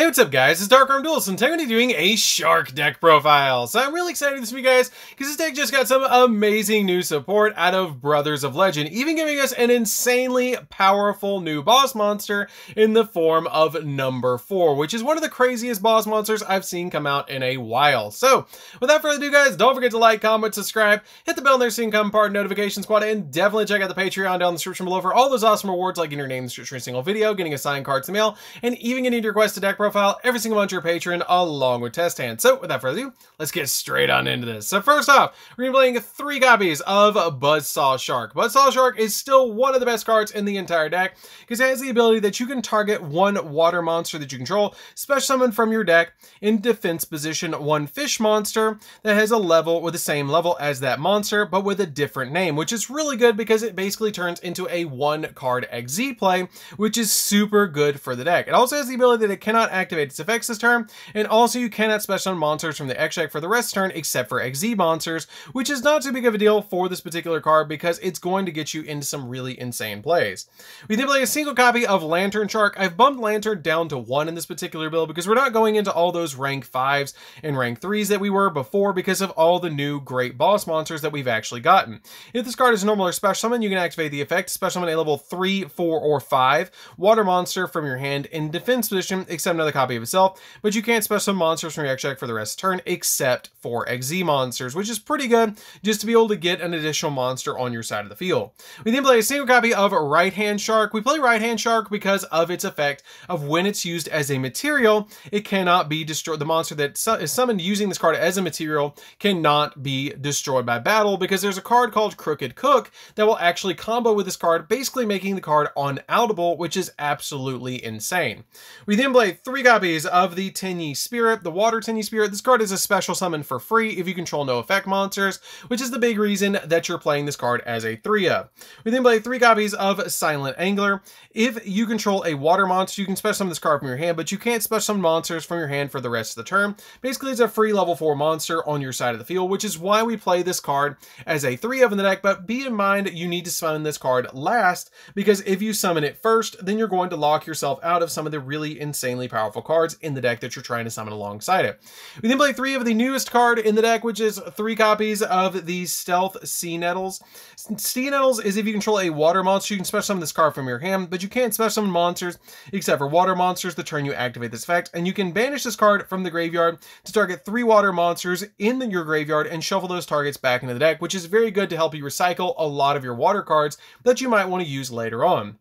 Hey, what's up guys, it's DarkArmedDuelist and today I'm going to be doing a shark deck profile. So I'm really excited this week guys, because this deck just got some amazing new support out of Brothers of Legend, even giving us an insanely powerful new boss monster in the form of number 4, which is one of the craziest boss monsters I've seen come out in a while. So without further ado guys, don't forget to like, comment, subscribe, hit the bell in there so you can become part of the notification squad, and definitely check out the Patreon down in the description below for all those awesome rewards like getting your name in the description of a single video, getting a signed card to the mail, and even getting your requested deck profile every single month to your patron along with test hands. So without further ado, let's get straight on into this. So first off, we're going to be playing 3 copies of Buzzsaw Shark. Buzzsaw Shark is still one of the best cards in the entire deck because it has the ability that you can target one water monster that you control, special summon from your deck, in defense position one fish monster that has a level with the same level as that monster but with a different name, which is really good because it basically turns into a 1-card XZ play, which is super good for the deck. It also has the ability that it cannot activate its effects this turn, and also you cannot special summon monsters from the X deck for the rest of the turn except for XZ monsters, which is not too big of a deal for this particular card because it's going to get you into some really insane plays. We then play a single copy of Lantern Shark. I've bumped Lantern down to 1 in this particular build because we're not going into all those rank 5s and rank 3s that we were before because of all the new great boss monsters that we've actually gotten. If this card is normal or special summon, you can activate the effect, special summon a level 3, 4, or 5 water monster from your hand in defense position except another copy of itself, but you can't special summon monsters from your X deck for the rest of the turn except for XZ monsters, which is pretty good just to be able to get an additional monster on your side of the field. We then play a single copy of Right Hand Shark. We play Right Hand Shark because of its effect of when it's used as a material, it cannot be destroyed. The monster that is summoned using this card as a material cannot be destroyed by battle because there's a card called Crooked Cook that will actually combo with this card, basically making the card unoutable, which is absolutely insane. We then play 3 copies of the Tinny Spirit, the Water Tinny Spirit. This card is a special summon for free if you control no effect monsters, which is the big reason that you're playing this card as a 3-up. We then play 3 copies of Silent Angler. If you control a water monster, you can special summon this card from your hand, but you can't special summon monsters from your hand for the rest of the turn. Basically, it's a free level 4 monster on your side of the field, which is why we play this card as a 3-up in the deck, but be in mind you need to summon this card last, because if you summon it first, then you're going to lock yourself out of some of the really insanely powerful cards in the deck that you're trying to summon alongside it. We then play 3 of the newest card in the deck, which is 3 copies of the Stealth Sea Nettles. Sea Nettles is if you control a water monster, you can special summon this card from your hand, but you can't special summon monsters except for water monsters the turn you activate this effect, and you can banish this card from the graveyard to target 3 water monsters in your graveyard and shuffle those targets back into the deck, which is very good to help you recycle a lot of your water cards that you might want to use later on.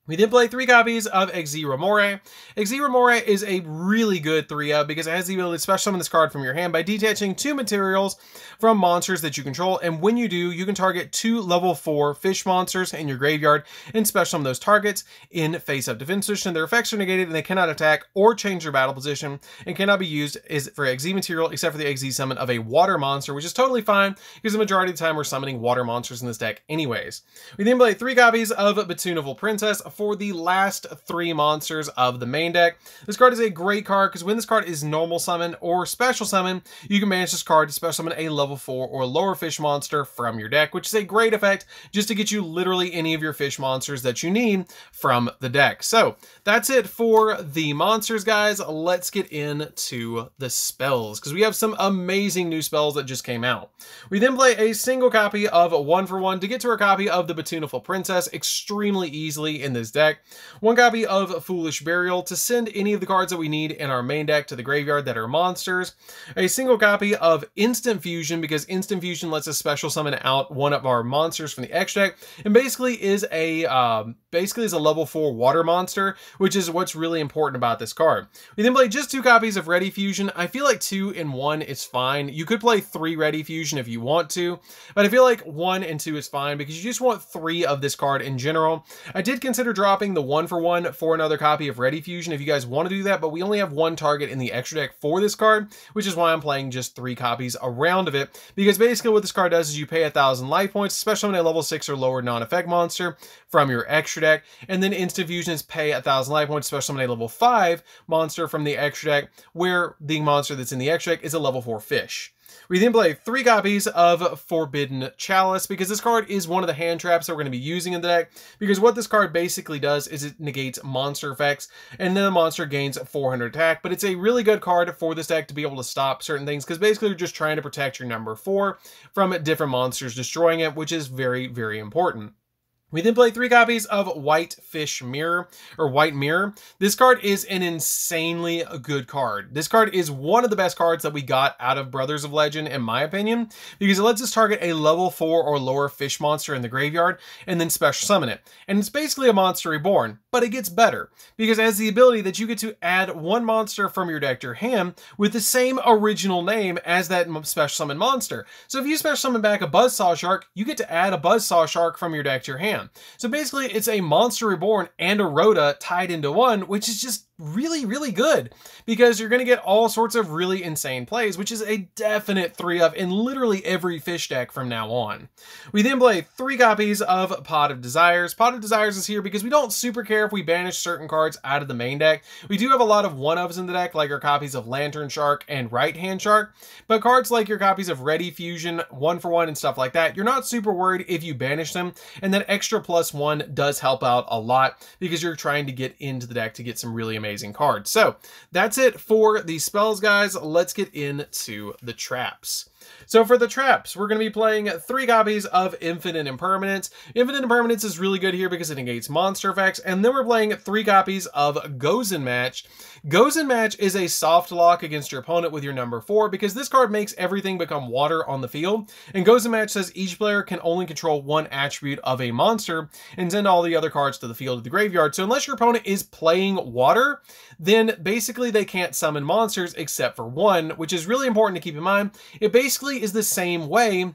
We then play 3 copies of XZ Remore. XZ Remore is a really good 3-up because it has the ability to special summon this card from your hand by detaching 2 materials from monsters that you control, and when you do, you can target 2 level 4 fish monsters in your graveyard and special summon those targets in face-up defense position. Their effects are negated and they cannot attack or change their battle position and cannot be used for XZ material except for the XZ summon of a water monster, which is totally fine because the majority of the time we're summoning water monsters in this deck anyways. We then play 3 copies of Batunival Princess for the last 3 monsters of the main deck. This card is a great card because when this card is normal summon or special summon, you can manage this card to special summon a level 4 or lower fish monster from your deck, which is a great effect just to get you literally any of your fish monsters that you need from the deck. So that's it for the monsters, guys. Let's get into the spells because we have some amazing new spells that just came out. We then play a single copy of 1 for 1 to get to our copy of the Batunival Princess extremely easily in this deck. 1 copy of Foolish Burial to send any of the cards that we need in our main deck to the graveyard that are monsters. A single copy of Instant Fusion because Instant Fusion lets us special summon out one of our monsters from the X deck and basically is a level 4 water monster, which is what's really important about this card. We then play just 2 copies of Ready Fusion. I feel like 2 and 1 is fine. You could play 3 Ready Fusion if you want to, but I feel like 1 and 2 is fine because you just want 3 of this card in general. I did consider dropping the 1 for 1 for another copy of Ready Fusion if you guys want to do that, but we only have 1 target in the extra deck for this card, which is why I'm playing just 3 copies around of it, because basically what this card does is you pay 1,000 life points, special summon a level 6 or lower non-effect monster from your extra deck, and then Instant Fusion is pay 1,000 life points, special summon a level 5 monster from the extra deck, where the monster that's in the extra deck is a level 4 fish. We then play 3 copies of Forbidden Chalice, because this card is one of the hand traps that we're going to be using in the deck, because what this card basically does is it negates monster effects, and then the monster gains 400 attack, but it's a really good card for this deck to be able to stop certain things, because basically you're just trying to protect your number 4 from different monsters destroying it, which is very, very important. We then play 3 copies of White Mirror. This card is an insanely good card. This card is one of the best cards that we got out of Brothers of Legend, in my opinion, because it lets us target a level 4 or lower fish monster in the graveyard and then special summon it. And it's basically a monster reborn, but it gets better, because it has the ability that you get to add 1 monster from your deck to your hand with the same original name as that special summon monster. So if you special summon back a Buzzsaw Shark, you get to add a Buzzsaw Shark from your deck to your hand. So basically it's a monster reborn and a Rhoda tied into one, which is just really, really good, because you're going to get all sorts of really insane plays, which is a definite 3-of in literally every fish deck from now on. We then play 3 copies of Pot of Desires. Pot of Desires is here because we don't super care if we banish certain cards out of the main deck. We do have a lot of 1-ofs in the deck, like our copies of Lantern Shark and Right Hand Shark, but cards like your copies of Ready Fusion, 1-for-1 and stuff like that, you're not super worried if you banish them, and that extra +1 does help out a lot, because you're trying to get into the deck to get some really amazing cards. So that's it for the spells, guys. Let's get into the traps. So for the traps, we're going to be playing 3 copies of Infinite Impermanence. Infinite Impermanence is really good here because it negates monster effects. And then we're playing 3 copies of Goes and Match. Goes and Match is a soft lock against your opponent with your number 4, because this card makes everything become water on the field. And Goes and Match says each player can only control 1 attribute of a monster and send all the other cards to the field of the graveyard. So unless your opponent is playing water, then basically they can't summon monsters except for 1, which is really important to keep in mind. It basically is the same way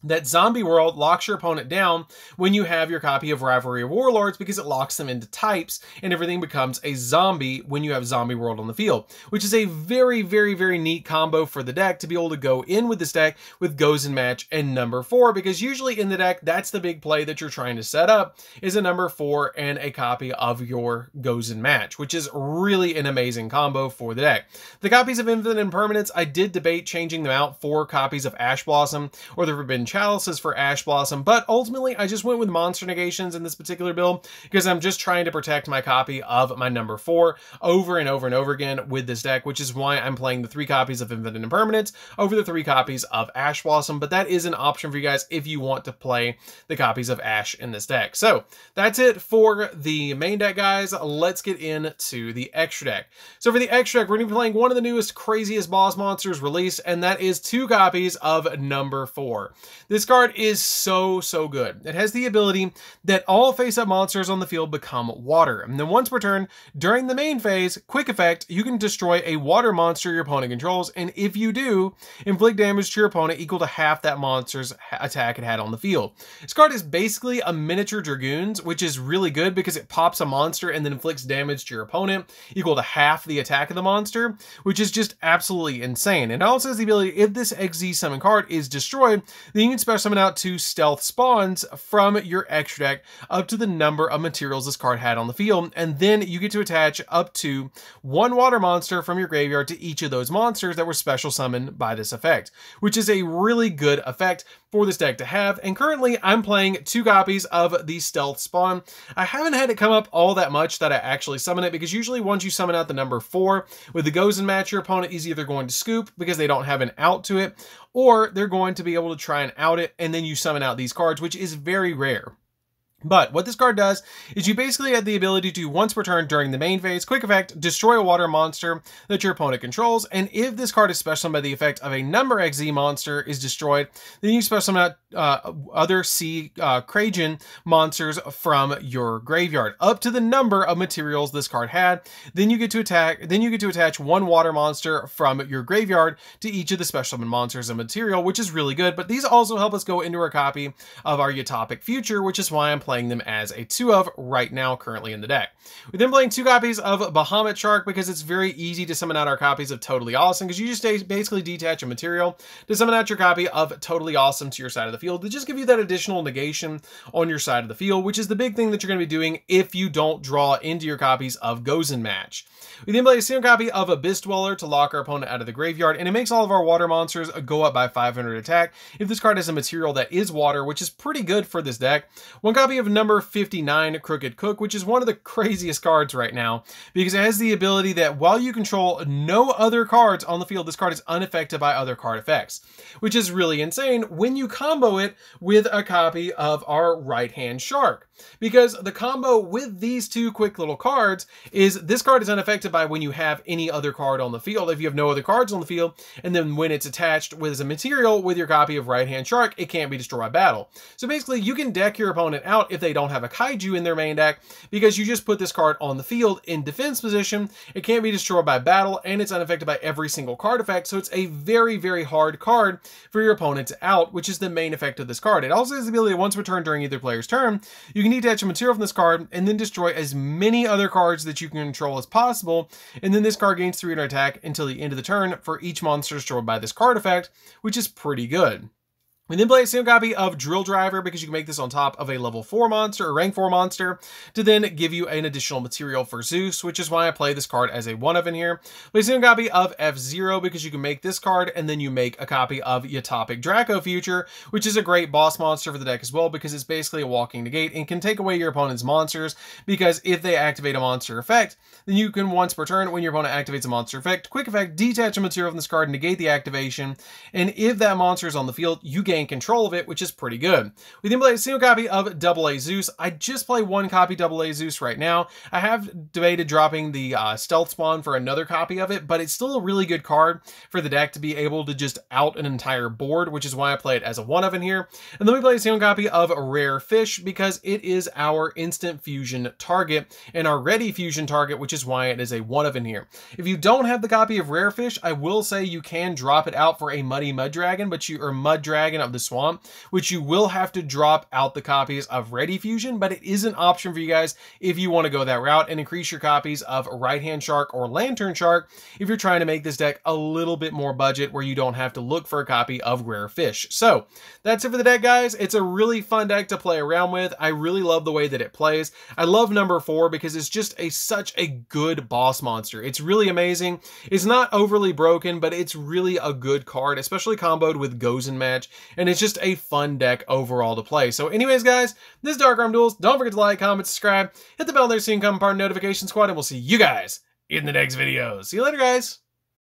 that Zombie World locks your opponent down when you have your copy of Rivalry of Warlords, because it locks them into types and everything becomes a zombie when you have Zombie World on the field, which is a very, very, very neat combo for the deck to be able to go in with this deck with Goes and Match and number 4, because usually in the deck, that's the big play that you're trying to set up, is a number 4 and a copy of your Goes and Match, which is really an amazing combo for the deck. The copies of Infinite Impermanence, I did debate changing them out for copies of Ash Blossom or the Forbidden Chalices for Ash Blossom, but ultimately I just went with monster negations in this particular build, because I'm just trying to protect my copy of my number 4 over and over and over again with this deck, which is why I'm playing the 3 copies of Infinite Impermanence over the 3 copies of Ash Blossom, but that is an option for you guys if you want to play the copies of Ash in this deck. So that's it for the main deck, guys. Let's get into the extra deck. So for the extra deck, we're going to be playing one of the newest, craziest boss monsters released, and that is 2 copies of number 4. This card is so good. It has the ability that all face-up monsters on the field become water. And then once per turn, during the main phase, quick effect, you can destroy a water monster your opponent controls, and if you do, inflict damage to your opponent equal to half that monster's attack it had on the field. This card is basically a miniature Dragoons, which is really good because it pops a monster and then inflicts damage to your opponent equal to half the attack of the monster, which is just absolutely insane. And it also has the ability, if this XZ summon card is destroyed, then you can special summon out 2 stealth spawns from your extra deck up to the number of materials this card had on the field, and then you get to attach up to 1 water monster from your graveyard to each of those monsters that were special summoned by this effect, which is a really good effect for this deck to have. And currently I'm playing 2 copies of the stealth spawn. I haven't had it come up all that much that I actually summon it, because usually once you summon out the number 4 with the Goes and Match, your opponent is either going to scoop because they don't have an out to it, or they're going to be able to try and out it, and then you summon out these cards, which is very rare. But what this card does is you basically have the ability to, once per turn during the main phase, quick effect, destroy a water monster that your opponent controls. And if this card is special summoned by the effect of a number XZ monster is destroyed, then you special summon out other C Krajan monsters from your graveyard up to the number of materials this card had. Then you get to attack. Then you get to attach 1 water monster from your graveyard to each of the special summon monsters and material, which is really good. But these also help us go into our copy of our Utopic Future, which is why I'm playing playing them as a 2 of right now currently in the deck. We're then playing 2 copies of Bahamut Shark because it's very easy to summon out our copies of Totally Awesome, because you just basically detach a material to summon out your copy of Totally Awesome to your side of the field to just give you that additional negation on your side of the field, which is the big thing that you're going to be doing if you don't draw into your copies of Gozen Match. We then play a single copy of Abyss Dweller to lock our opponent out of the graveyard, and it makes all of our water monsters go up by 500 attack if this card has a material that is water, which is pretty good for this deck. 1 copy of number 59, Crooked Cook, which is one of the craziest cards right now, because it has the ability that while you control no other cards on the field, this card is unaffected by other card effects, which is really insane when you combo it with a copy of our Right Hand Shark. Because the combo with these 2 quick little cards is this card is unaffected by when you have any other card on the field. If you have no other cards on the field, and then when it's attached with a material with your copy of Right Hand Shark, it can't be destroyed by battle. So basically you can deck your opponent out if they don't have a kaiju in their main deck, because you just put this card on the field in defense position. It can't be destroyed by battle, and it's unaffected by every single card effect. So it's a very, very hard card for your opponent to out, which is the main effect of this card. It also has the ability that once per turn during either player's turn, you can detach a material from this card and then destroy as many other cards that you can control as possible, and then this card gains 300 attack until the end of the turn for each monster destroyed by this card effect, which is pretty good. We then play a single copy of Drill Driver because you can make this on top of a level 4 monster or rank 4 monster to then give you an additional material for Zeus, which is why I play this card as a 1 of in here. Play a single copy of F-Zero because you can make this card and then you make a copy of Utopic Draco Future, which is a great boss monster for the deck as well, because it's basically a walking negate and can take away your opponent's monsters, because if they activate a monster effect, then you can once per turn, when your opponent activates a monster effect, quick effect, detach a material from this card, negate the activation, and if that monster is on the field, you gain control of it, which is pretty good. We then play a single copy of AA Zeus. I just play 1 copy AA Zeus right now. I have debated dropping the Stealth Spawn for another copy of it, but it's still a really good card for the deck to be able to just out an entire board, which is why I play it as a 1 of in here. And then we play a single copy of Rare Fish because it is our instant fusion target and our ready fusion target, which is why it is a 1 of in here. If you don't have the copy of Rare Fish, I will say you can drop it out for a Muddy Mud Dragon, or Mud Dragon of the Swamp, which you will have to drop out the copies of Ready Fusion, but it is an option for you guys if you want to go that route and increase your copies of Right Hand Shark or Lantern Shark if you're trying to make this deck a little bit more budget where you don't have to look for a copy of Rare Fish. So that's it for the deck, guys. It's a really fun deck to play around with. I really love the way that it plays. I love number 4 because it's just such a good boss monster. It's really amazing. It's not overly broken, but it's really a good card, especially comboed with Gozen Match, and it's just a fun deck overall to play. So anyways, guys, this is DarkArmedDuelist. Don't forget to like, comment, subscribe, hit the bell there so you can become part of the notification squad, and we'll see you guys in the next video. See you later, guys.